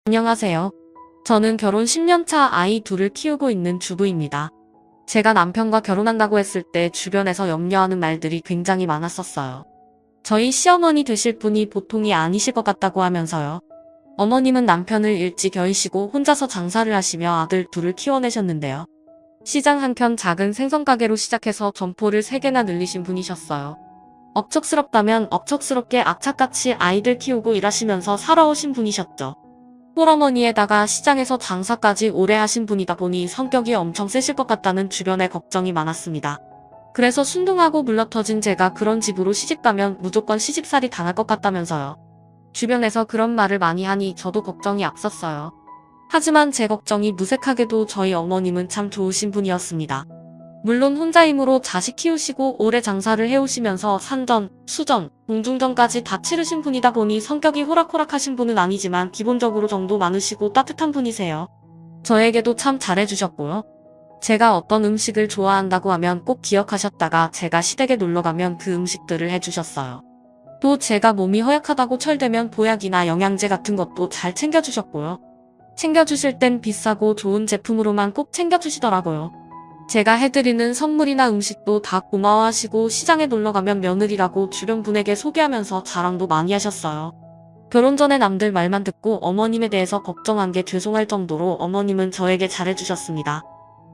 안녕하세요. 저는 결혼 10년 차 아이 둘을 키우고 있는 주부입니다. 제가 남편과 결혼한다고 했을 때 주변에서 염려하는 말들이 굉장히 많았었어요. 저희 시어머니 되실 분이 보통이 아니실 것 같다고 하면서요. 어머님은 남편을 일찍 결이시고 혼자서 장사를 하시며 아들 둘을 키워내셨는데요. 시장 한켠 작은 생선가게로 시작해서 점포를 3개나 늘리신 분이셨어요. 억척스럽다면 억척스럽게 악착같이 아이들 키우고 일하시면서 살아오신 분이셨죠. 홀어머니에다가 시장에서 장사까지 오래 하신 분이다 보니 성격이 엄청 세실 것 같다는 주변의 걱정이 많았습니다. 그래서 순둥하고 물러터진 제가 그런 집으로 시집가면 무조건 시집살이 당할 것 같다면서요. 주변에서 그런 말을 많이 하니 저도 걱정이 앞섰어요. 하지만 제 걱정이 무색하게도 저희 어머님은 참 좋으신 분이었습니다. 물론 혼자 힘으로 자식 키우시고 오래 장사를 해오시면서 산전, 수전, 공중전까지 다 치르신 분이다 보니 성격이 호락호락하신 분은 아니지만 기본적으로 정도 많으시고 따뜻한 분이세요. 저에게도 참 잘해주셨고요. 제가 어떤 음식을 좋아한다고 하면 꼭 기억하셨다가 제가 시댁에 놀러가면 그 음식들을 해주셨어요. 또 제가 몸이 허약하다고 철되면 보약이나 영양제 같은 것도 잘 챙겨주셨고요. 챙겨주실 땐 비싸고 좋은 제품으로만 꼭 챙겨주시더라고요. 제가 해드리는 선물이나 음식도 다 고마워하시고 시장에 놀러가면 며느리라고 주변 분에게 소개하면서 자랑도 많이 하셨어요. 결혼 전에 남들 말만 듣고 어머님에 대해서 걱정한 게 죄송할 정도로 어머님은 저에게 잘해주셨습니다.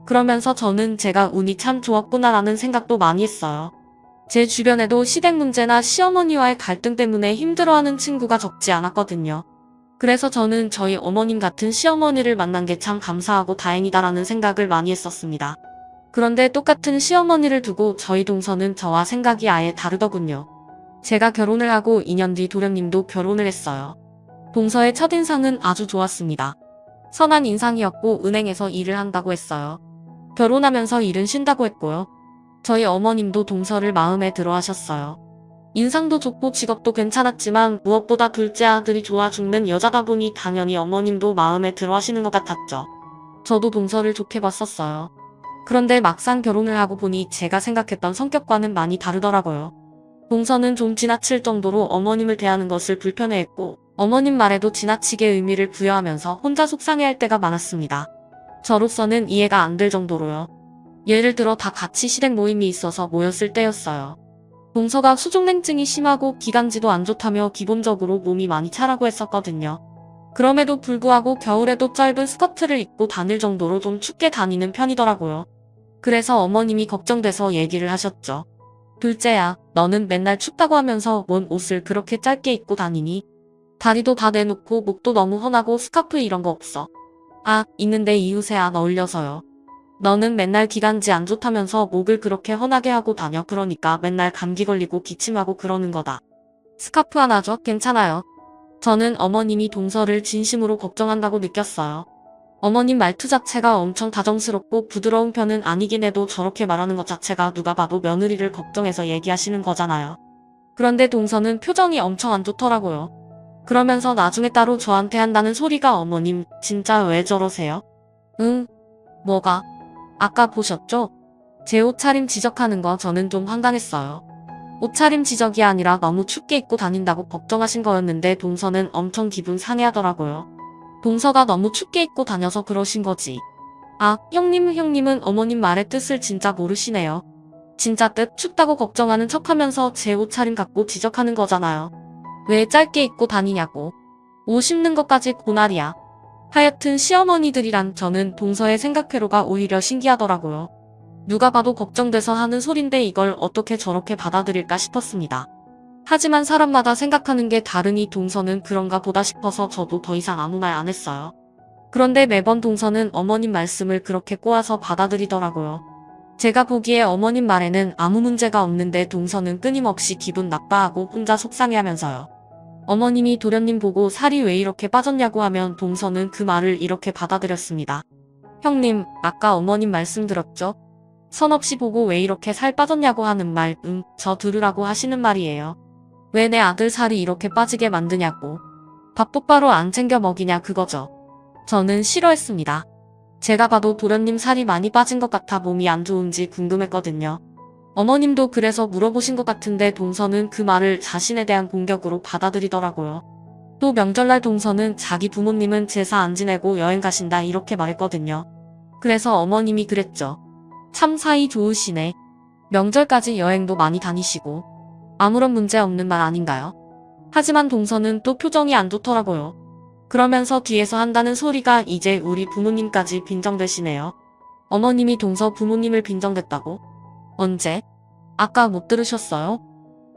그러면서 저는 제가 운이 참 좋았구나라는 생각도 많이 했어요. 제 주변에도 시댁 문제나 시어머니와의 갈등 때문에 힘들어하는 친구가 적지 않았거든요. 그래서 저는 저희 어머님 같은 시어머니를 만난 게 참 감사하고 다행이다라는 생각을 많이 했었습니다. 그런데 똑같은 시어머니를 두고 저희 동서는 저와 생각이 아예 다르더군요. 제가 결혼을 하고 2년 뒤 도련님도 결혼을 했어요. 동서의 첫인상은 아주 좋았습니다. 선한 인상이었고 은행에서 일을 한다고 했어요. 결혼하면서 일은 쉰다고 했고요. 저희 어머님도 동서를 마음에 들어 하셨어요. 인상도 좋고 직업도 괜찮았지만 무엇보다 둘째 아들이 좋아 죽는 여자다 보니 당연히 어머님도 마음에 들어 하시는 것 같았죠. 저도 동서를 좋게 봤었어요. 그런데 막상 결혼을 하고 보니 제가 생각했던 성격과는 많이 다르더라고요. 동서는 좀 지나칠 정도로 어머님을 대하는 것을 불편해했고 어머님 말에도 지나치게 의미를 부여하면서 혼자 속상해할 때가 많았습니다. 저로서는 이해가 안 될 정도로요. 예를 들어 다 같이 시댁 모임이 있어서 모였을 때였어요. 동서가 수족냉증이 심하고 기관지도 안 좋다며 기본적으로 몸이 많이 차라고 했었거든요. 그럼에도 불구하고 겨울에도 짧은 스커트를 입고 다닐 정도로 좀 춥게 다니는 편이더라고요. 그래서 어머님이 걱정돼서 얘기를 하셨죠. 둘째야, 너는 맨날 춥다고 하면서 뭔 옷을 그렇게 짧게 입고 다니니? 다리도 다 내놓고 목도 너무 훤하고 스카프 이런 거 없어. 아, 있는데 이웃에 안 어울려서요. 너는 맨날 기관지 안 좋다면서 목을 그렇게 훤하게 하고 다녀. 그러니까 맨날 감기 걸리고 기침하고 그러는 거다. 스카프 하나 줘? 괜찮아요. 저는 어머님이 동서를 진심으로 걱정한다고 느꼈어요. 어머님 말투 자체가 엄청 다정스럽고 부드러운 편은 아니긴 해도 저렇게 말하는 것 자체가 누가 봐도 며느리를 걱정해서 얘기하시는 거잖아요. 그런데 동서는 표정이 엄청 안 좋더라고요. 그러면서 나중에 따로 저한테 한다는 소리가 어머님, 진짜 왜 저러세요? 응? 뭐가? 아까 보셨죠? 제 옷차림 지적하는 거 저는 좀 황당했어요. 옷차림 지적이 아니라 너무 춥게 입고 다닌다고 걱정하신 거였는데 동서는 엄청 기분 상해하더라고요. 동서가 너무 춥게 입고 다녀서 그러신 거지. 아, 형님은 어머님 말의 뜻을 진짜 모르시네요. 진짜 뜻 춥다고 걱정하는 척하면서 제 옷차림 갖고 지적하는 거잖아요. 왜 짧게 입고 다니냐고. 옷 입는 것까지 고날이야. 하여튼 시어머니들이란 저는 동서의 생각회로가 오히려 신기하더라고요. 누가 봐도 걱정돼서 하는 소린데 이걸 어떻게 저렇게 받아들일까 싶었습니다. 하지만 사람마다 생각하는 게 다르니 동서는 그런가 보다 싶어서 저도 더 이상 아무 말 안 했어요. 그런데 매번 동서는 어머님 말씀을 그렇게 꼬아서 받아들이더라고요. 제가 보기에 어머님 말에는 아무 문제가 없는데 동서는 끊임없이 기분 나빠하고 혼자 속상해하면서요. 어머님이 도련님 보고 살이 왜 이렇게 빠졌냐고 하면 동서는 그 말을 이렇게 받아들였습니다. 형님, 아까 어머님 말씀 들었죠? 선 없이 보고 왜 이렇게 살 빠졌냐고 하는 말, 저 들으라고 하시는 말이에요. 왜 내 아들 살이 이렇게 빠지게 만드냐고. 밥 똑바로 안 챙겨 먹이냐 그거죠. 저는 싫어했습니다. 제가 봐도 도련님 살이 많이 빠진 것 같아 몸이 안 좋은지 궁금했거든요. 어머님도 그래서 물어보신 것 같은데 동서는 그 말을 자신에 대한 공격으로 받아들이더라고요. 또 명절날 동서는 자기 부모님은 제사 안 지내고 여행 가신다 이렇게 말했거든요. 그래서 어머님이 그랬죠. 참 사이 좋으시네. 명절까지 여행도 많이 다니시고 아무런 문제 없는 말 아닌가요? 하지만 동서는 또 표정이 안 좋더라고요. 그러면서 뒤에서 한다는 소리가 이제 우리 부모님까지 빈정대시네요. 어머님이 동서 부모님을 빈정댔다고? 언제? 아까 못 들으셨어요?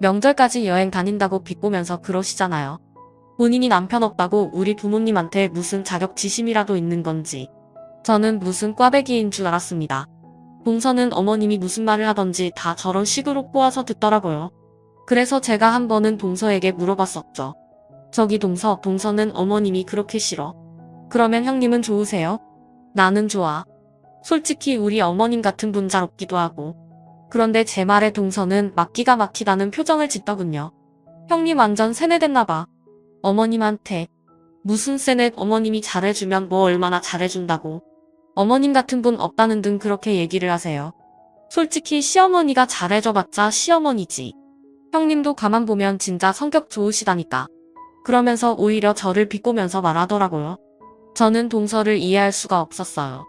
명절까지 여행 다닌다고 비꼬면서 그러시잖아요. 본인이 남편 없다고 우리 부모님한테 무슨 자격지심이라도 있는 건지. 저는 무슨 꽈배기인 줄 알았습니다. 동서는 어머님이 무슨 말을 하던지 다 저런 식으로 꼬아서 듣더라고요. 그래서 제가 한 번은 동서에게 물어봤었죠. 저기 동서는 어머님이 그렇게 싫어. 그러면 형님은 좋으세요? 나는 좋아. 솔직히 우리 어머님 같은 분 잘 없기도 하고. 그런데 제 말에 동서는 막기가 막히다는 표정을 짓더군요. 형님 완전 세뇌됐나봐. 어머님한테. 무슨 세뇌? 어머님이 잘해주면 뭐 얼마나 잘해준다고. 어머님 같은 분 없다는 등 그렇게 얘기를 하세요. 솔직히 시어머니가 잘해줘봤자 시어머니지. 형님도 가만 보면 진짜 성격 좋으시다니까. 그러면서 오히려 저를 비꼬면서 말하더라고요. 저는 동서를 이해할 수가 없었어요.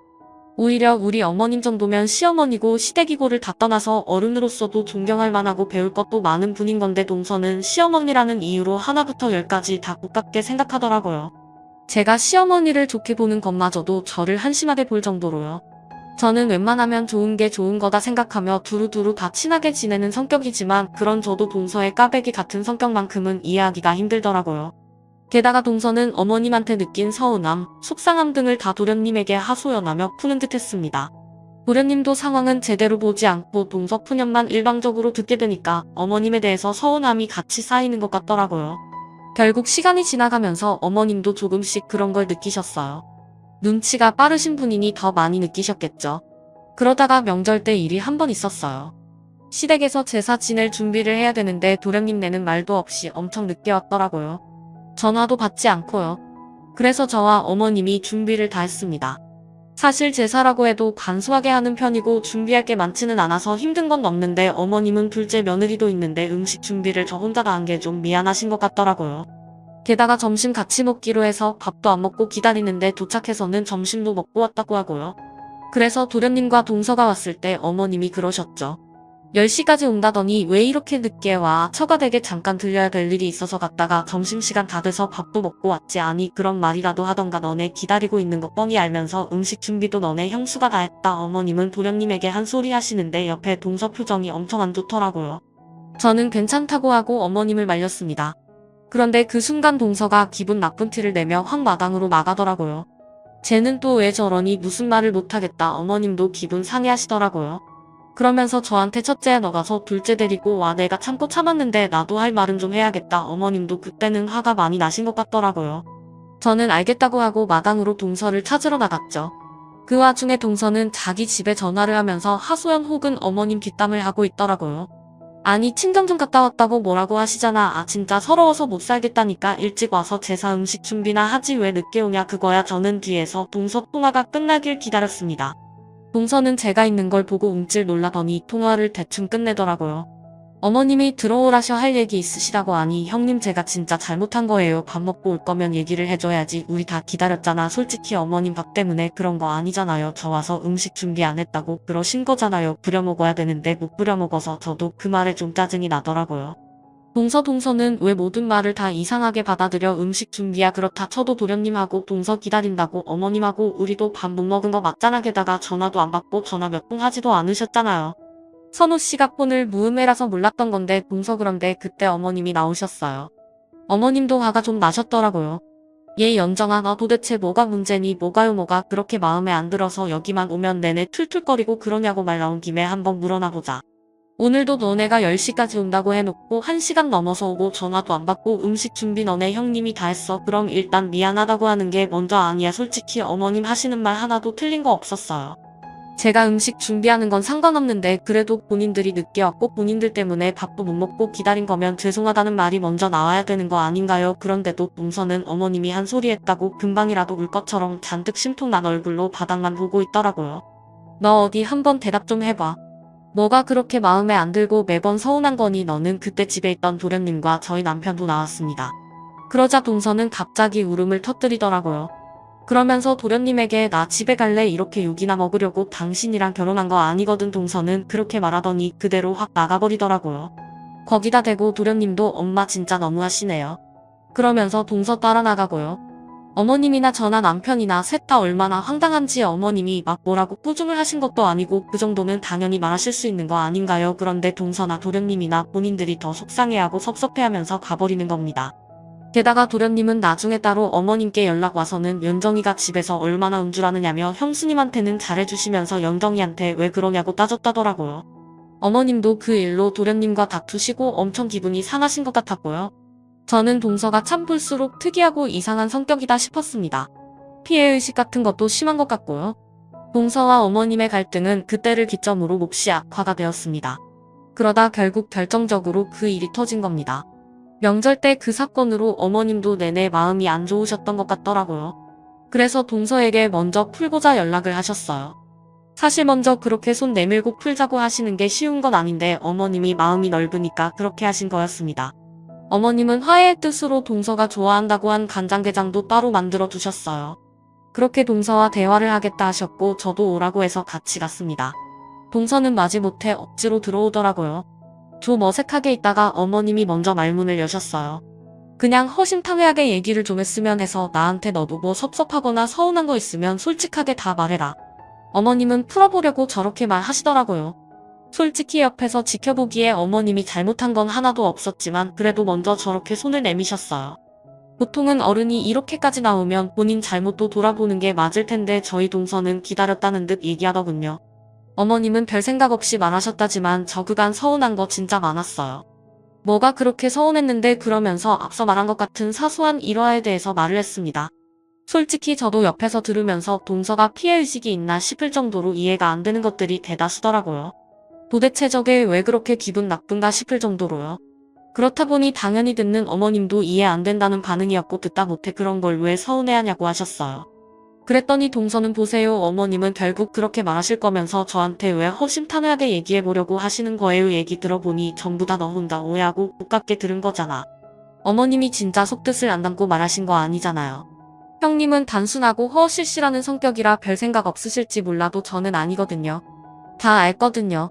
오히려 우리 어머님 정도면 시어머니고 시댁이고를 다 떠나서 어른으로서도 존경할 만하고 배울 것도 많은 분인 건데 동서는 시어머니라는 이유로 하나부터 열까지 다 고깝게 생각하더라고요. 제가 시어머니를 좋게 보는 것마저도 저를 한심하게 볼 정도로요. 저는 웬만하면 좋은 게 좋은 거다 생각하며 두루두루 다 친하게 지내는 성격이지만 그런 저도 동서의 까베기 같은 성격만큼은 이해하기가 힘들더라고요. 게다가 동서는 어머님한테 느낀 서운함, 속상함 등을 다 도련님에게 하소연하며 푸는 듯 했습니다. 도련님도 상황은 제대로 보지 않고 동서 푸념만 일방적으로 듣게 되니까 어머님에 대해서 서운함이 같이 쌓이는 것 같더라고요. 결국 시간이 지나가면서 어머님도 조금씩 그런 걸 느끼셨어요. 눈치가 빠르신 분이니 더 많이 느끼셨겠죠. 그러다가 명절 때 일이 한 번 있었어요. 시댁에서 제사 지낼 준비를 해야 되는데 도련님 내는 말도 없이 엄청 늦게 왔더라고요. 전화도 받지 않고요. 그래서 저와 어머님이 준비를 다 했습니다. 사실 제사라고 해도 간소하게 하는 편이고 준비할 게 많지는 않아서 힘든 건 없는데 어머님은 둘째 며느리도 있는데 음식 준비를 저 혼자 다 한 게 좀 미안하신 것 같더라고요. 게다가 점심 같이 먹기로 해서 밥도 안 먹고 기다리는데 도착해서는 점심도 먹고 왔다고 하고요. 그래서 도련님과 동서가 왔을 때 어머님이 그러셨죠. 10시까지 온다더니 왜 이렇게 늦게 와? 처가댁에 잠깐 들려야 될 일이 있어서 갔다가 점심시간 다 돼서 밥도 먹고 왔지. 아니 그런 말이라도 하던가. 너네 기다리고 있는 거 뻔히 알면서 음식 준비도 너네 형수가 다 했다. 어머님은 도련님에게 한 소리 하시는데 옆에 동서 표정이 엄청 안 좋더라고요. 저는 괜찮다고 하고 어머님을 말렸습니다. 그런데 그 순간 동서가 기분 나쁜 티를 내며 확 마당으로 나가더라고요. 쟤는 또 왜 저러니 무슨 말을 못하겠다. 어머님도 기분 상해하시더라고요. 그러면서 저한테 첫째야 너 가서 둘째 데리고 와. 내가 참고 참았는데 나도 할 말은 좀 해야겠다. 어머님도 그때는 화가 많이 나신 것 같더라고요. 저는 알겠다고 하고 마당으로 동서를 찾으러 나갔죠. 그 와중에 동서는 자기 집에 전화를 하면서 하소연 혹은 어머님 뒷담을 하고 있더라고요. 아니 친정 좀 갔다 왔다고 뭐라고 하시잖아. 아 진짜 서러워서 못 살겠다니까. 일찍 와서 제사 음식 준비나 하지 왜 늦게 오냐 그거야. 저는 뒤에서 동서 통화가 끝나길 기다렸습니다. 동서는 제가 있는 걸 보고 움찔 놀라더니 통화를 대충 끝내더라고요. 어머님이 들어오라셔 할 얘기 있으시다고. 하니 형님 제가 진짜 잘못한 거예요. 밥 먹고 올 거면 얘기를 해줘야지. 우리 다 기다렸잖아. 솔직히 어머님 밥 때문에 그런 거 아니잖아요. 저 와서 음식 준비 안 했다고 그러신 거잖아요. 부려 먹어야 되는데 못 부려 먹어서 저도 그 말에 좀 짜증이 나더라고요. 동서는 왜 모든 말을 다 이상하게 받아들여. 음식 준비야 그렇다 쳐도 도련님하고 동서 기다린다고 어머님하고 우리도 밥 못 먹은 거 맞잖아. 게다가 전화도 안 받고 전화 몇 통 하지도 않으셨잖아요. 선우씨가 폰을 무음해라서 몰랐던 건데 동서 그런데 그때 어머님이 나오셨어요. 어머님도 화가 좀 나셨더라고요. 얘 연정아 너 도대체 뭐가 문제니. 뭐가 그렇게 마음에 안 들어서 여기만 오면 내내 툴툴거리고 그러냐고. 말 나온 김에 한번 물어나 보자. 오늘도 너네가 10시까지 온다고 해놓고 1시간 넘어서 오고 전화도 안 받고 음식 준비 너네 형님이 다 했어. 그럼 일단 미안하다고 하는 게 먼저. 아니야 솔직히 어머님 하시는 말 하나도 틀린 거 없었어요. 제가 음식 준비하는 건 상관없는데 그래도 본인들이 늦게 왔고 본인들 때문에 밥도 못 먹고 기다린 거면 죄송하다는 말이 먼저 나와야 되는 거 아닌가요? 그런데도 동서는 어머님이 한 소리 했다고 금방이라도 울 것처럼 잔뜩 심통난 얼굴로 바닥만 보고 있더라고요. 너 어디 한번 대답 좀 해봐. 뭐가 그렇게 마음에 안 들고 매번 서운한 거니. 너는 그때 집에 있던 도련님과 저희 남편도 나왔습니다. 그러자 동서는 갑자기 울음을 터뜨리더라고요. 그러면서 도련님에게 나 집에 갈래 이렇게 욕이나 먹으려고 당신이랑 결혼한 거 아니거든 동서는 그렇게 말하더니 그대로 확 나가버리더라고요. 거기다 대고 도련님도 엄마 진짜 너무하시네요. 그러면서 동서 따라 나가고요. 어머님이나 저나 남편이나 셋 다 얼마나 황당한지 어머님이 막 뭐라고 꾸중을 하신 것도 아니고 그 정도는 당연히 말하실 수 있는 거 아닌가요? 그런데 동서나 도련님이나 본인들이 더 속상해하고 섭섭해하면서 가버리는 겁니다. 게다가 도련님은 나중에 따로 어머님께 연락 와서는 연정이가 집에서 얼마나 운줄하느냐며 형수님한테는 잘해주시면서 연정이한테 왜 그러냐고 따졌다더라고요. 어머님도 그 일로 도련님과 다투시고 엄청 기분이 상하신 것 같았고요. 저는 동서가 참 볼수록 특이하고 이상한 성격이다 싶었습니다. 피해의식 같은 것도 심한 것 같고요. 동서와 어머님의 갈등은 그때를 기점으로 몹시 악화가 되었습니다. 그러다 결국 결정적으로 그 일이 터진 겁니다. 명절 때 그 사건으로 어머님도 내내 마음이 안 좋으셨던 것 같더라고요. 그래서 동서에게 먼저 풀고자 연락을 하셨어요. 사실 먼저 그렇게 손 내밀고 풀자고 하시는 게 쉬운 건 아닌데 어머님이 마음이 넓으니까 그렇게 하신 거였습니다. 어머님은 화해의 뜻으로 동서가 좋아한다고 한 간장게장도 따로 만들어 두셨어요. 그렇게 동서와 대화를 하겠다 하셨고 저도 오라고 해서 같이 갔습니다. 동서는 마지못해 억지로 들어오더라고요. 좀 어색하게 있다가 어머님이 먼저 말문을 여셨어요. 그냥 허심탄회하게 얘기를 좀 했으면 해서 나한테 너도 뭐 섭섭하거나 서운한 거 있으면 솔직하게 다 말해라. 어머님은 풀어보려고 저렇게 말하시더라고요. 솔직히 옆에서 지켜보기에 어머님이 잘못한 건 하나도 없었지만 그래도 먼저 저렇게 손을 내미셨어요. 보통은 어른이 이렇게까지 나오면 본인 잘못도 돌아보는 게 맞을 텐데 저희 동서는 기다렸다는 듯 얘기하더군요. 어머님은 별 생각 없이 말하셨다지만 저 그간 서운한 거 진짜 많았어요. 뭐가 그렇게 서운했는데 그러면서 앞서 말한 것 같은 사소한 일화에 대해서 말을 했습니다. 솔직히 저도 옆에서 들으면서 동서가 피해의식이 있나 싶을 정도로 이해가 안 되는 것들이 대다수더라고요. 도대체 저게 왜 그렇게 기분 나쁜가 싶을 정도로요. 그렇다 보니 당연히 듣는 어머님도 이해 안 된다는 반응이었고 듣다 못해 그런 걸 왜 서운해하냐고 하셨어요. 그랬더니 동서는 보세요 어머님은 결국 그렇게 말하실 거면서 저한테 왜 허심탄회하게 얘기해보려고 하시는 거예요 얘기 들어보니 전부 다 너 혼자 오해하고 못갖게 들은 거잖아. 어머님이 진짜 속뜻을 안 담고 말하신 거 아니잖아요. 형님은 단순하고 허실실하는 성격이라 별 생각 없으실지 몰라도 저는 아니거든요. 다 알거든요.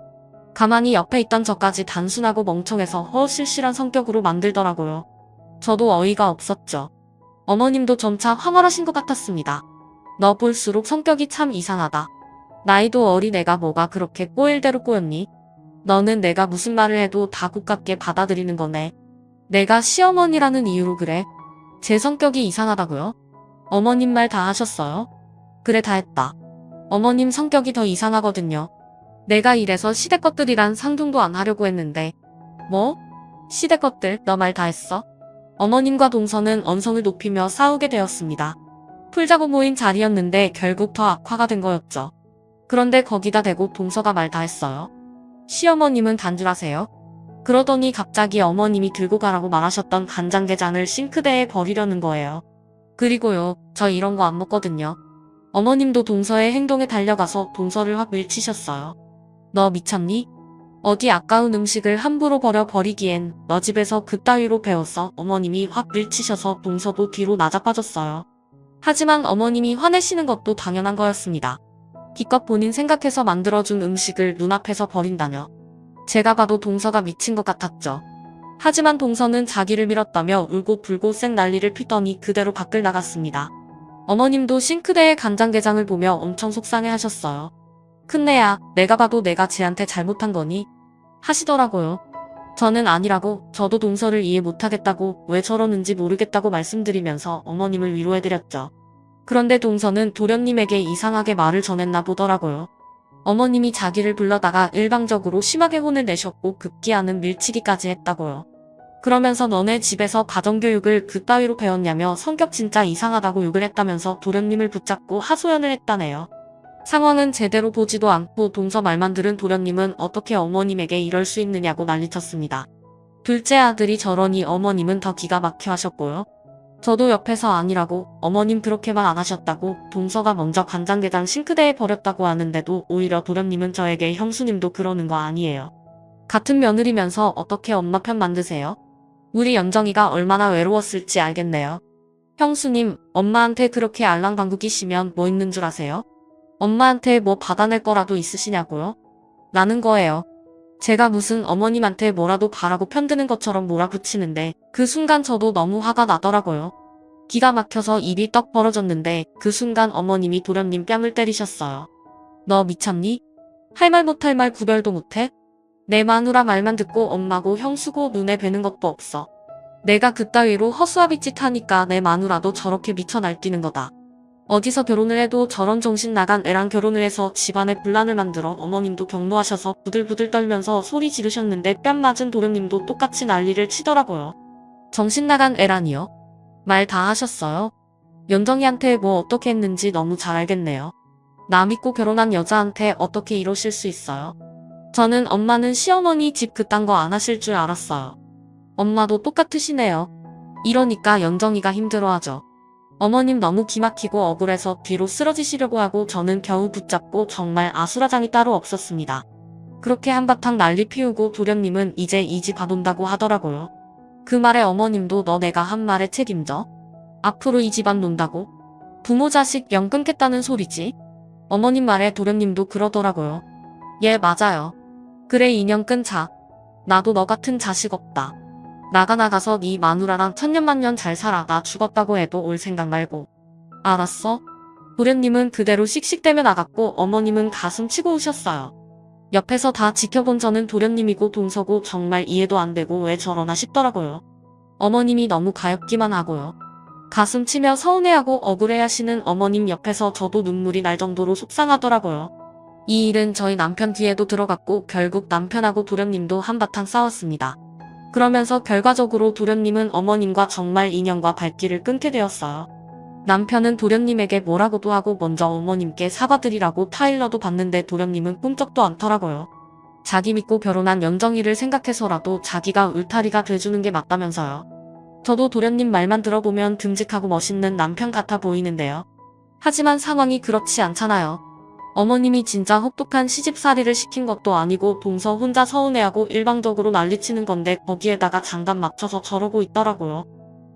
가만히 옆에 있던 저까지 단순하고 멍청해서 허실실한 성격으로 만들더라고요. 저도 어이가 없었죠. 어머님도 점차 황홀하신 것 같았습니다. 너 볼수록 성격이 참 이상하다. 나이도 어린 애가 뭐가 그렇게 꼬일 대로 꼬였니? 너는 내가 무슨 말을 해도 다 굿같게 받아들이는 거네. 내가 시어머니라는 이유로 그래? 제 성격이 이상하다고요? 어머님 말 다 하셨어요? 그래 다 했다. 어머님 성격이 더 이상하거든요. 내가 이래서 시댁 것들이란 상종도 안 하려고 했는데. 뭐? 시댁 것들 너 말 다 했어? 어머님과 동서는 언성을 높이며 싸우게 되었습니다. 풀자고 모인 자리였는데 결국 더 악화가 된 거였죠. 그런데 거기다 대고 동서가 말 다 했어요. 시어머님은 단줄하세요? 그러더니 갑자기 어머님이 들고 가라고 말하셨던 간장게장을 싱크대에 버리려는 거예요. 그리고요, 저 이런 거 안 먹거든요. 어머님도 동서의 행동에 달려가서 동서를 확 밀치셨어요. 너 미쳤니? 어디 아까운 음식을 함부로 버리기엔 너 집에서 그따위로 배웠어. 어머님이 확 밀치셔서 동서도 뒤로 나자빠졌어요. 하지만 어머님이 화내시는 것도 당연한 거였습니다. 기껏 본인 생각해서 만들어준 음식을 눈앞에서 버린다뇨. 제가 봐도 동서가 미친 것 같았죠. 하지만 동서는 자기를 밀었다며 울고 불고 쌩 난리를 피더니 그대로 밖을 나갔습니다. 어머님도 싱크대에 간장게장을 보며 엄청 속상해 하셨어요. 큰애야, 내가 봐도 내가 쟤한테 잘못한 거니? 하시더라고요. 저는 아니라고, 저도 동서를 이해 못하겠다고, 왜 저러는지 모르겠다고 말씀드리면서 어머님을 위로해드렸죠. 그런데 동서는 도련님에게 이상하게 말을 전했나 보더라고요. 어머님이 자기를 불러다가 일방적으로 심하게 혼을 내셨고 급기야는 밀치기까지 했다고요. 그러면서 너네 집에서 가정교육을 그따위로 배웠냐며 성격 진짜 이상하다고 욕을 했다면서 도련님을 붙잡고 하소연을 했다네요. 상황은 제대로 보지도 않고 동서 말만 들은 도련님은 어떻게 어머님에게 이럴 수 있느냐고 난리쳤습니다. 둘째 아들이 저러니 어머님은 더 기가 막혀 하셨고요. 저도 옆에서 아니라고, 어머님 그렇게만 안 하셨다고, 동서가 먼저 간장게장 싱크대에 버렸다고 하는데도 오히려 도련님은 저에게 형수님도 그러는 거 아니에요. 같은 며느리면서 어떻게 엄마 편 만드세요? 우리 연정이가 얼마나 외로웠을지 알겠네요. 형수님, 엄마한테 그렇게 알랑방구 끼시면 뭐 있는 줄 아세요? 엄마한테 뭐 받아낼 거라도 있으시냐고요? 라는 거예요. 제가 무슨 어머님한테 뭐라도 바라고 편드는 것처럼 몰아붙이는데 그 순간 저도 너무 화가 나더라고요. 기가 막혀서 입이 떡 벌어졌는데 그 순간 어머님이 도련님 뺨을 때리셨어요. 너 미쳤니? 할 말 못할 말 구별도 못해? 내 마누라 말만 듣고 엄마고 형수고 눈에 뵈는 것도 없어. 내가 그따위로 허수아비짓 하니까 내 마누라도 저렇게 미쳐 날뛰는 거다. 어디서 결혼을 해도 저런 정신 나간 애랑 결혼을 해서 집안에 분란을 만들어. 어머님도 경노하셔서 부들부들 떨면서 소리 지르셨는데 뺨 맞은 도련님도 똑같이 난리를 치더라고요. 정신 나간 애라니요? 말 다 하셨어요? 연정이한테 뭐 어떻게 했는지 너무 잘 알겠네요. 나 믿고 결혼한 여자한테 어떻게 이러실 수 있어요? 저는 엄마는 시어머니 집 그딴 거 안 하실 줄 알았어요. 엄마도 똑같으시네요. 이러니까 연정이가 힘들어하죠. 어머님 너무 기막히고 억울해서 뒤로 쓰러지시려고 하고 저는 겨우 붙잡고 정말 아수라장이 따로 없었습니다. 그렇게 한바탕 난리 피우고 도련님은 이제 이 집 가본다고 하더라고요. 그 말에 어머님도 너 내가 한 말에 책임져? 앞으로 이 집안 논다고? 부모 자식 영 끊겠다는 소리지? 어머님 말에 도련님도 그러더라고요. 예, 맞아요. 그래, 인연 끊자. 나도 너 같은 자식 없다. 나가서 네 마누라랑 천년만년 잘 살아. 나 죽었다고 해도 올 생각 말고. 알았어? 도련님은 그대로 씩씩대며 나갔고 어머님은 가슴 치고 우셨어요. 옆에서 다 지켜본 저는 도련님이고 동서고 정말 이해도 안 되고 왜 저러나 싶더라고요. 어머님이 너무 가엾기만 하고요. 가슴 치며 서운해하고 억울해하시는 어머님 옆에서 저도 눈물이 날 정도로 속상하더라고요. 이 일은 저희 남편 귀에도 들어갔고 결국 남편하고 도련님도 한바탕 싸웠습니다. 그러면서 결과적으로 도련님은 어머님과 정말 인연과 발길을 끊게 되었어요. 남편은 도련님에게 뭐라고도 하고 먼저 어머님께 사과드리라고 타일러도 봤는데 도련님은 꿈쩍도 않더라고요. 자기 믿고 결혼한 연정이를 생각해서라도 자기가 울타리가 돼주는 게 맞다면서요. 저도 도련님 말만 들어보면 듬직하고 멋있는 남편 같아 보이는데요. 하지만 상황이 그렇지 않잖아요. 어머님이 진짜 혹독한 시집살이를 시킨 것도 아니고 동서 혼자 서운해하고 일방적으로 난리치는 건데 거기에다가 장단 맞춰서 저러고 있더라고요.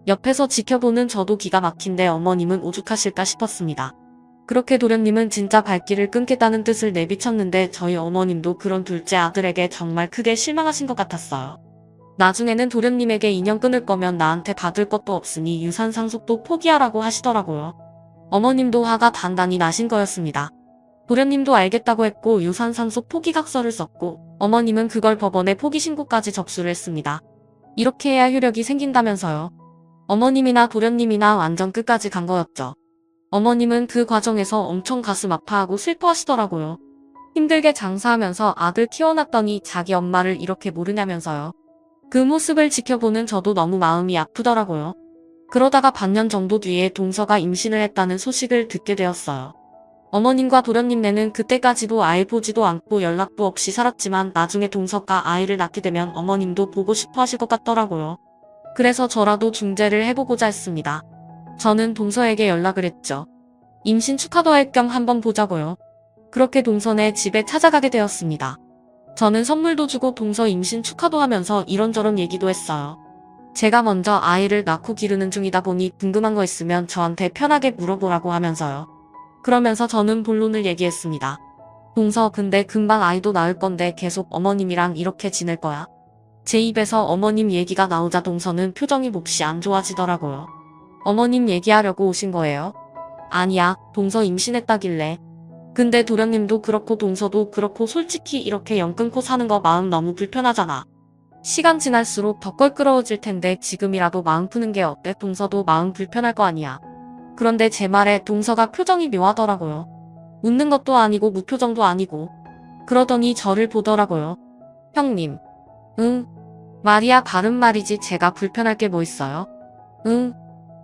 옆에서 지켜보는 저도 기가 막힌데 어머님은 오죽하실까 싶었습니다. 그렇게 도련님은 진짜 발길을 끊겠다는 뜻을 내비쳤는데 저희 어머님도 그런 둘째 아들에게 정말 크게 실망하신 것 같았어요. 나중에는 도련님에게 인연 끊을 거면 나한테 받을 것도 없으니 유산 상속도 포기하라고 하시더라고요. 어머님도 화가 단단히 나신 거였습니다. 도련님도 알겠다고 했고 유산 상속 포기각서를 썼고 어머님은 그걸 법원에 포기 신고까지 접수를 했습니다. 이렇게 해야 효력이 생긴다면서요. 어머님이나 도련님이나 완전 끝까지 간 거였죠. 어머님은 그 과정에서 엄청 가슴 아파하고 슬퍼하시더라고요. 힘들게 장사하면서 아들 키워놨더니 자기 엄마를 이렇게 모르냐면서요. 그 모습을 지켜보는 저도 너무 마음이 아프더라고요. 그러다가 반년 정도 뒤에 동서가 임신을 했다는 소식을 듣게 되었어요. 어머님과 도련님네는 그때까지도 아이 보지도 않고 연락도 없이 살았지만 나중에 동서가 아이를 낳게 되면 어머님도 보고 싶어 하실 것 같더라고요. 그래서 저라도 중재를 해보고자 했습니다. 저는 동서에게 연락을 했죠. 임신 축하도 할 겸 한번 보자고요. 그렇게 동서네 집에 찾아가게 되었습니다. 저는 선물도 주고 동서 임신 축하도 하면서 이런저런 얘기도 했어요. 제가 먼저 아이를 낳고 기르는 중이다 보니 궁금한 거 있으면 저한테 편하게 물어보라고 하면서요. 그러면서 저는 본론을 얘기했습니다. 동서, 근데 금방 아이도 낳을 건데 계속 어머님이랑 이렇게 지낼 거야? 제 입에서 어머님 얘기가 나오자 동서는 표정이 몹시 안 좋아지더라고요. 어머님 얘기하려고 오신 거예요? 아니야, 동서 임신했다길래. 근데 도련님도 그렇고 동서도 그렇고 솔직히 이렇게 연 끊고 사는 거 마음 너무 불편하잖아. 시간 지날수록 더 껄끄러워질 텐데 지금이라도 마음 푸는 게 어때? 동서도 마음 불편할 거 아니야. 그런데 제 말에 동서가 표정이 묘하더라고요. 웃는 것도 아니고 무표정도 아니고. 그러더니 저를 보더라고요. 형님. 응. 말이야 바른 말이지 제가 불편할 게 뭐 있어요? 응.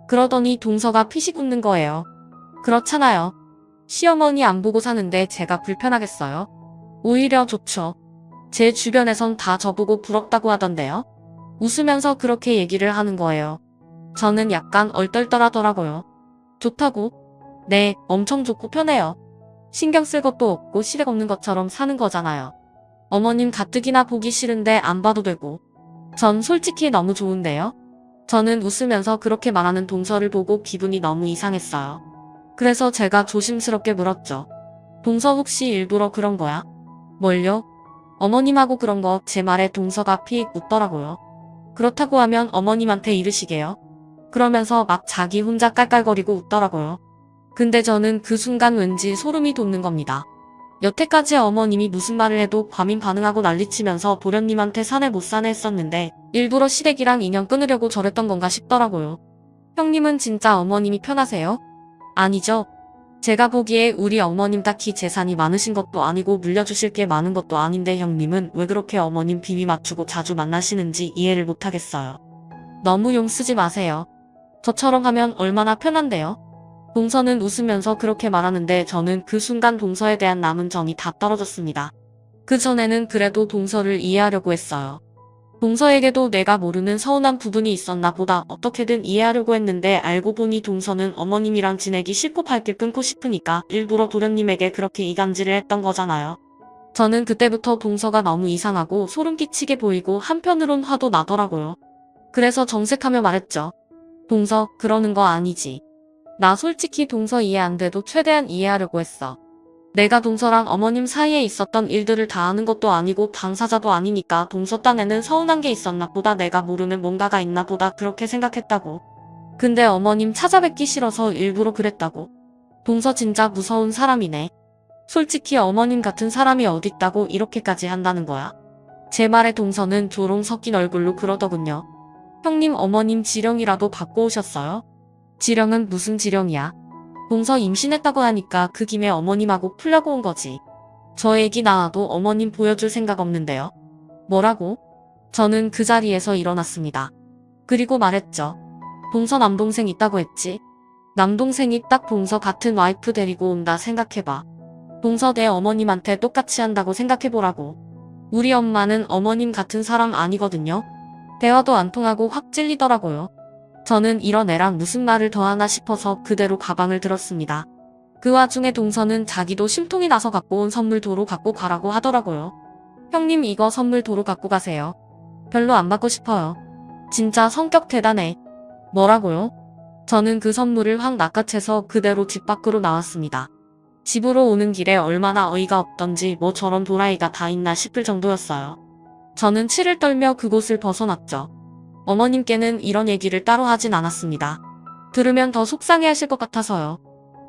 그러더니 동서가 피식 웃는 거예요. 그렇잖아요. 시어머니 안 보고 사는데 제가 불편하겠어요? 오히려 좋죠. 제 주변에선 다 저보고 부럽다고 하던데요. 웃으면서 그렇게 얘기를 하는 거예요. 저는 약간 얼떨떨하더라고요. 좋다고? 네, 엄청 좋고 편해요. 신경 쓸 것도 없고 시댁 없는 것처럼 사는 거잖아요. 어머님 가뜩이나 보기 싫은데 안 봐도 되고. 전 솔직히 너무 좋은데요? 저는 웃으면서 그렇게 말하는 동서를 보고 기분이 너무 이상했어요. 그래서 제가 조심스럽게 물었죠. 동서 혹시 일부러 그런 거야? 뭘요? 어머님하고 그런 거. 제 말에 동서가 픽 웃더라고요. 그렇다고 하면 어머님한테 이르시게요? 그러면서 막 자기 혼자 깔깔거리고 웃더라고요. 근데 저는 그 순간 왠지 소름이 돋는 겁니다. 여태까지 어머님이 무슨 말을 해도 과민 반응하고 난리치면서 도련님한테 사내 못 사내 했었는데 일부러 시댁이랑 인연 끊으려고 저랬던 건가 싶더라고요. 형님은 진짜 어머님이 편하세요? 아니죠. 제가 보기에 우리 어머님 딱히 재산이 많으신 것도 아니고 물려주실 게 많은 것도 아닌데 형님은 왜 그렇게 어머님 비위 맞추고 자주 만나시는지 이해를 못하겠어요. 너무 용 쓰지 마세요. 저처럼 하면 얼마나 편한데요? 동서는 웃으면서 그렇게 말하는데 저는 그 순간 동서에 대한 남은 정이 다 떨어졌습니다. 그 전에는 그래도 동서를 이해하려고 했어요. 동서에게도 내가 모르는 서운한 부분이 있었나 보다 어떻게든 이해하려고 했는데 알고 보니 동서는 어머님이랑 지내기 싫고 발길 끊고 싶으니까 일부러 도련님에게 그렇게 이간질을 했던 거잖아요. 저는 그때부터 동서가 너무 이상하고 소름 끼치게 보이고 한편으론 화도 나더라고요. 그래서 정색하며 말했죠. 동서, 그러는 거 아니지. 나 솔직히 동서 이해 안 돼도 최대한 이해하려고 했어. 내가 동서랑 어머님 사이에 있었던 일들을 다 아는 것도 아니고 당사자도 아니니까 동서 딴에는 서운한 게 있었나 보다 내가 모르는 뭔가가 있나 보다 그렇게 생각했다고. 근데 어머님 찾아뵙기 싫어서 일부러 그랬다고. 동서 진짜 무서운 사람이네. 솔직히 어머님 같은 사람이 어딨다고 이렇게까지 한다는 거야. 제 말에 동서는 조롱 섞인 얼굴로 그러더군요. 형님 어머님 지령이라도 받고 오셨어요? 지령은 무슨 지령이야? 동서 임신했다고 하니까 그 김에 어머님하고 풀려고 온 거지. 저 애기 낳아도 어머님 보여줄 생각 없는데요. 뭐라고? 저는 그 자리에서 일어났습니다. 그리고 말했죠. 동서 남동생 있다고 했지? 남동생이 딱 동서 같은 와이프 데리고 온다 생각해봐. 동서 내 어머님한테 똑같이 한다고 생각해보라고. 우리 엄마는 어머님 같은 사람 아니거든요. 대화도 안 통하고 확 찔리더라고요. 저는 이런 애랑 무슨 말을 더 하나 싶어서 그대로 가방을 들었습니다. 그 와중에 동서는 자기도 심통이 나서 갖고 온 선물 도로 갖고 가라고 하더라고요. 형님 이거 선물 도로 갖고 가세요. 별로 안 받고 싶어요. 진짜 성격 대단해. 뭐라고요? 저는 그 선물을 확 낚아채서 그대로 집 밖으로 나왔습니다. 집으로 오는 길에 얼마나 어이가 없던지 뭐 저런 도라이가 다 있나 싶을 정도였어요. 저는 치를 떨며 그곳을 벗어났죠. 어머님께는 이런 얘기를 따로 하진 않았습니다. 들으면 더 속상해하실 것 같아서요.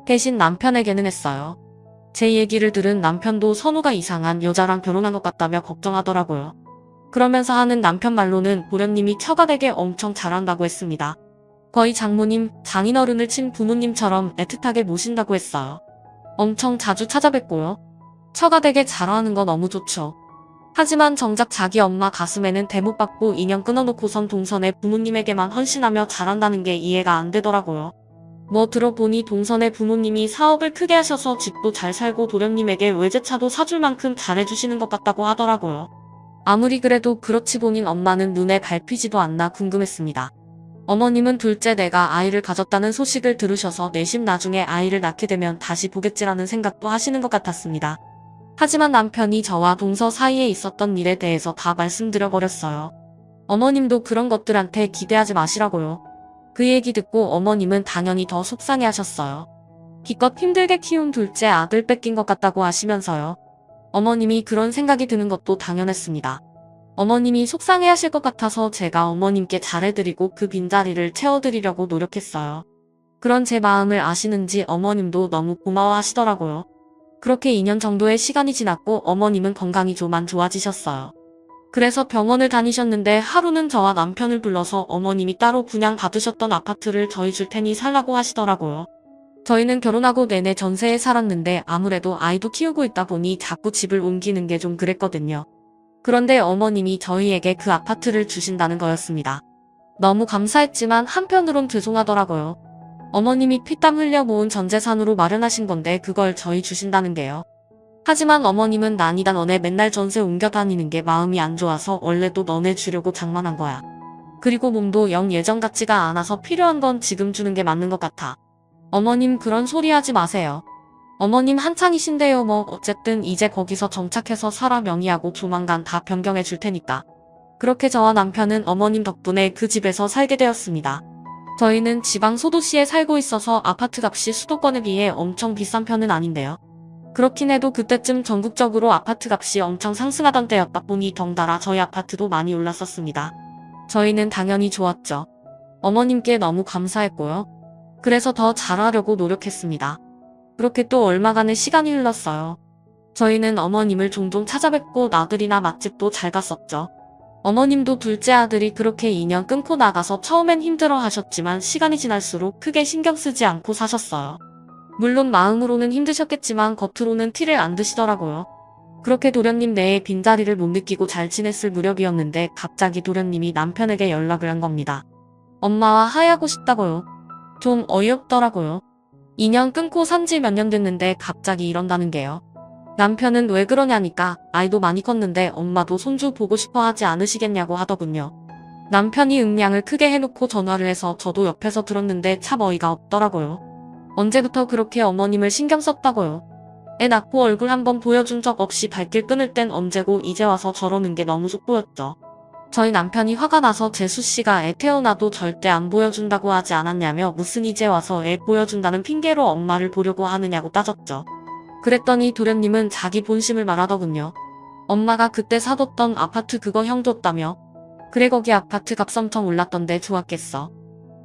대신 남편에게는 했어요. 제 얘기를 들은 남편도 선우가 이상한 여자랑 결혼한 것 같다며 걱정하더라고요. 그러면서 하는 남편 말로는 보련님이 처가되게 엄청 잘한다고 했습니다. 거의 장모님, 장인어른을 친 부모님처럼 애틋하게 모신다고 했어요. 엄청 자주 찾아뵙고요. 처가되게 잘하는 거 너무 좋죠. 하지만 정작 자기 엄마 가슴에는 대못 받고 인연 끊어놓고선 동선의 부모님에게만 헌신하며 잘한다는 게 이해가 안 되더라고요. 뭐 들어보니 동선의 부모님이 사업을 크게 하셔서 집도 잘 살고 도련님에게 외제차도 사줄 만큼 잘해주시는 것 같다고 하더라고요. 아무리 그래도 그렇지 본인 엄마는 눈에 밟히지도 않나 궁금했습니다. 어머님은 둘째 내가 아이를 가졌다는 소식을 들으셔서 내심 나중에 아이를 낳게 되면 다시 보겠지라는 생각도 하시는 것 같았습니다. 하지만 남편이 저와 동서 사이에 있었던 일에 대해서 다 말씀드려버렸어요. 어머님도 그런 것들한테 기대하지 마시라고요. 그 얘기 듣고 어머님은 당연히 더 속상해 하셨어요. 기껏 힘들게 키운 둘째 아들 뺏긴 것 같다고 하시면서요. 어머님이 그런 생각이 드는 것도 당연했습니다. 어머님이 속상해 하실 것 같아서 제가 어머님께 잘해드리고 그 빈자리를 채워드리려고 노력했어요. 그런 제 마음을 아시는지 어머님도 너무 고마워하시더라고요. 그렇게 2년 정도의 시간이 지났고 어머님은 건강이 좀 안 좋아지셨어요. 그래서 병원을 다니셨는데 하루는 저와 남편을 불러서 어머님이 따로 분양받으셨던 아파트를 저희 줄 테니 살라고 하시더라고요. 저희는 결혼하고 내내 전세에 살았는데 아무래도 아이도 키우고 있다 보니 자꾸 집을 옮기는 게 좀 그랬거든요. 그런데 어머님이 저희에게 그 아파트를 주신다는 거였습니다. 너무 감사했지만 한편으론 죄송하더라고요. 어머님이 피땀 흘려 모은 전 재산으로 마련하신 건데 그걸 저희 주신다는 게요. 하지만 어머님은 난이다 너네 맨날 전세 옮겨 다니는 게 마음이 안 좋아서 원래도 너네 주려고 장만한 거야. 그리고 몸도 영 예전 같지가 않아서 필요한 건 지금 주는 게 맞는 것 같아. 어머님 그런 소리 하지 마세요. 어머님 한창이신데요 뭐 어쨌든 이제 거기서 정착해서 살아 명의하고 조만간 다 변경해 줄 테니까. 그렇게 저와 남편은 어머님 덕분에 그 집에서 살게 되었습니다. 저희는 지방 소도시에 살고 있어서 아파트 값이 수도권에 비해 엄청 비싼 편은 아닌데요. 그렇긴 해도 그때쯤 전국적으로 아파트 값이 엄청 상승하던 때였다 보니 덩달아 저희 아파트도 많이 올랐었습니다. 저희는 당연히 좋았죠. 어머님께 너무 감사했고요. 그래서 더 잘하려고 노력했습니다. 그렇게 또 얼마간의 시간이 흘렀어요. 저희는 어머님을 종종 찾아뵙고 나들이나 맛집도 잘 갔었죠. 어머님도 둘째 아들이 그렇게 2년 끊고 나가서 처음엔 힘들어 하셨지만 시간이 지날수록 크게 신경 쓰지 않고 사셨어요. 물론 마음으로는 힘드셨겠지만 겉으로는 티를 안 드시더라고요. 그렇게 도련님 내에 빈자리를 못 느끼고 잘 지냈을 무렵이었는데 갑자기 도련님이 남편에게 연락을 한 겁니다. 엄마와 하야하고 싶다고요. 좀 어이없더라고요. 2년 끊고 산지 몇 년 됐는데 갑자기 이런다는 게요. 남편은 왜 그러냐니까 아이도 많이 컸는데 엄마도 손주 보고 싶어 하지 않으시겠냐고 하더군요. 남편이 응량을 크게 해놓고 전화를 해서 저도 옆에서 들었는데 참 어이가 없더라고요. 언제부터 그렇게 어머님을 신경 썼다고요. 애 낳고 얼굴 한번 보여준 적 없이 발길 끊을 땐 언제고 이제 와서 저러는 게 너무 속 보였죠. 저희 남편이 화가 나서 재수씨가 애 태어나도 절대 안 보여준다고 하지 않았냐며 무슨 이제 와서 애 보여준다는 핑계로 엄마를 보려고 하느냐고 따졌죠. 그랬더니 도련님은 자기 본심을 말하더군요. 엄마가 그때 사뒀던 아파트 그거 형 줬다며. 그래 거기 아파트 값 엄청 올랐던데 좋았겠어.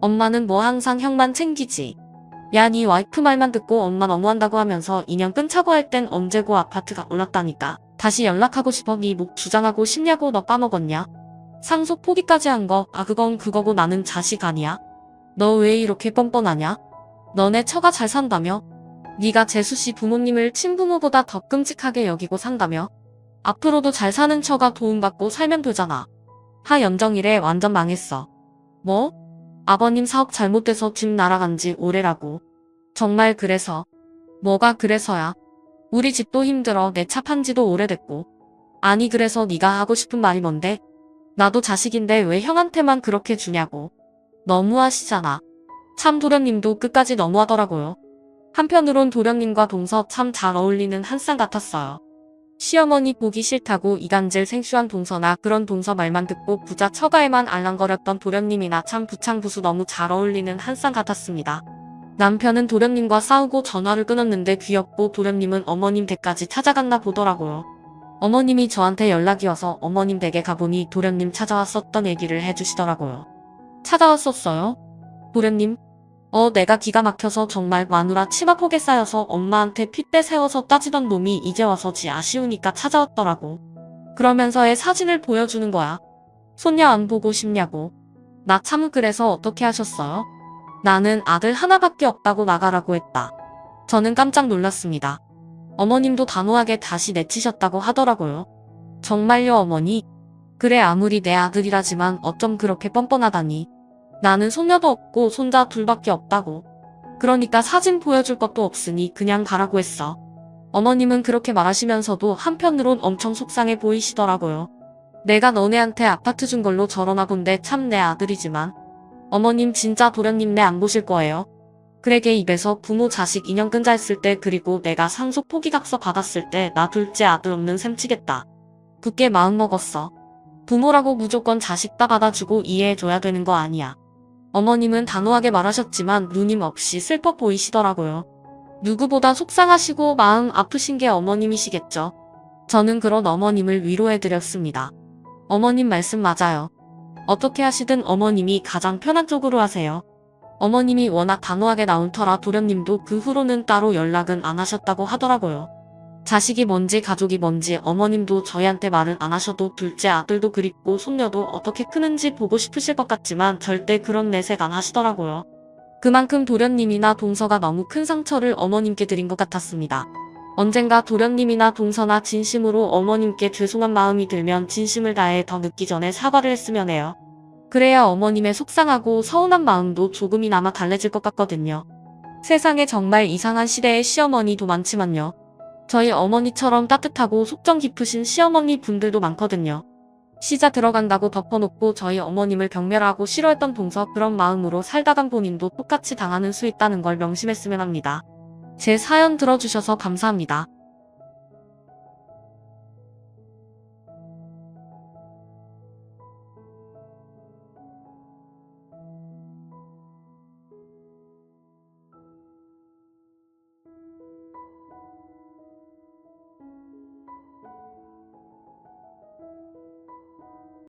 엄마는 뭐 항상 형만 챙기지. 야 니 와이프 말만 듣고 엄마 너무한다고 하면서 2년 끊자고 할 땐 언제고 아파트가 올랐다니까. 다시 연락하고 싶어 니 목 주장하고 싶냐고 너 까먹었냐. 상속 포기까지 한 거 그건 그거고 나는 자식 아니야. 너 왜 이렇게 뻔뻔하냐. 너네 처가 잘 산다며. 네가 재수씨 부모님을 친부모보다 더 끔찍하게 여기고 산다며. 앞으로도 잘 사는 처가 도움받고 살면 되잖아. 하연정일에 완전 망했어. 뭐? 아버님 사업 잘못돼서 집 날아간 지 오래라고. 정말 그래서? 뭐가 그래서야? 우리 집도 힘들어 내 차 판지도 오래됐고. 아니 그래서 네가 하고 싶은 말이 뭔데? 나도 자식인데 왜 형한테만 그렇게 주냐고. 너무하시잖아. 참 도련님도 끝까지 너무하더라고요. 한편으론 도련님과 동서 참 잘 어울리는 한 쌍 같았어요. 시어머니 보기 싫다고 이간질 생쇼한 동서나 그런 동서 말만 듣고 부자 처가에만 알랑거렸던 도련님이나 참 부창부수 너무 잘 어울리는 한 쌍 같았습니다. 남편은 도련님과 싸우고 전화를 끊었는데 귀엽고 도련님은 어머님 댁까지 찾아갔나 보더라고요. 어머님이 저한테 연락이 와서 어머님 댁에 가보니 도련님 찾아왔었던 얘기를 해주시더라고요. 찾아왔었어요? 도련님? 내가 기가 막혀서 정말 마누라 치마 폭에 쌓여서 엄마한테 핏대 세워서 따지던 놈이 이제 와서 지 아쉬우니까 찾아왔더라고. 그러면서 애 사진을 보여주는 거야. 손녀 안 보고 싶냐고. 나 참 그래서 어떻게 하셨어요? 나는 아들 하나밖에 없다고 나가라고 했다. 저는 깜짝 놀랐습니다. 어머님도 단호하게 다시 내치셨다고 하더라고요. 정말요 어머니? 그래 아무리 내 아들이라지만 어쩜 그렇게 뻔뻔하다니. 나는 손녀도 없고 손자 둘밖에 없다고. 그러니까 사진 보여줄 것도 없으니 그냥 가라고 했어. 어머님은 그렇게 말하시면서도 한편으론 엄청 속상해 보이시더라고요. 내가 너네한테 아파트 준 걸로 저러나 본데 참 내 아들이지만. 어머님 진짜 도련님 내 안 보실 거예요. 그래 걔 입에서 부모 자식 인연 끈자 했을 때 그리고 내가 상속 포기각서 받았을 때 나 둘째 아들 없는 셈 치겠다. 굳게 마음먹었어. 부모라고 무조건 자식 다 받아주고 이해해줘야 되는 거 아니야. 어머님은 단호하게 말하셨지만 누님 없이 슬퍼 보이시더라고요. 누구보다 속상하시고 마음 아프신 게 어머님이시겠죠. 저는 그런 어머님을 위로해드렸습니다. 어머님 말씀 맞아요. 어떻게 하시든 어머님이 가장 편한 쪽으로 하세요. 어머님이 워낙 단호하게 나온 터라 도련님도 그 후로는 따로 연락은 안 하셨다고 하더라고요. 자식이 뭔지 가족이 뭔지 어머님도 저희한테 말은 안 하셔도 둘째 아들도 그립고 손녀도 어떻게 크는지 보고 싶으실 것 같지만 절대 그런 내색 안 하시더라고요. 그만큼 도련님이나 동서가 너무 큰 상처를 어머님께 드린 것 같았습니다. 언젠가 도련님이나 동서나 진심으로 어머님께 죄송한 마음이 들면 진심을 다해 더 늦기 전에 사과를 했으면 해요. 그래야 어머님의 속상하고 서운한 마음도 조금이나마 달래질 것 같거든요. 세상에 정말 이상한 시대의 시어머니도 많지만요. 저희 어머니처럼 따뜻하고 속정 깊으신 시어머니 분들도 많거든요. 시자 들어간다고 덮어놓고 저희 어머님을 경멸하고 싫어했던 동서 그런 마음으로 살다간 본인도 똑같이 당하는 수 있다는 걸 명심했으면 합니다. 제 사연 들어주셔서 감사합니다.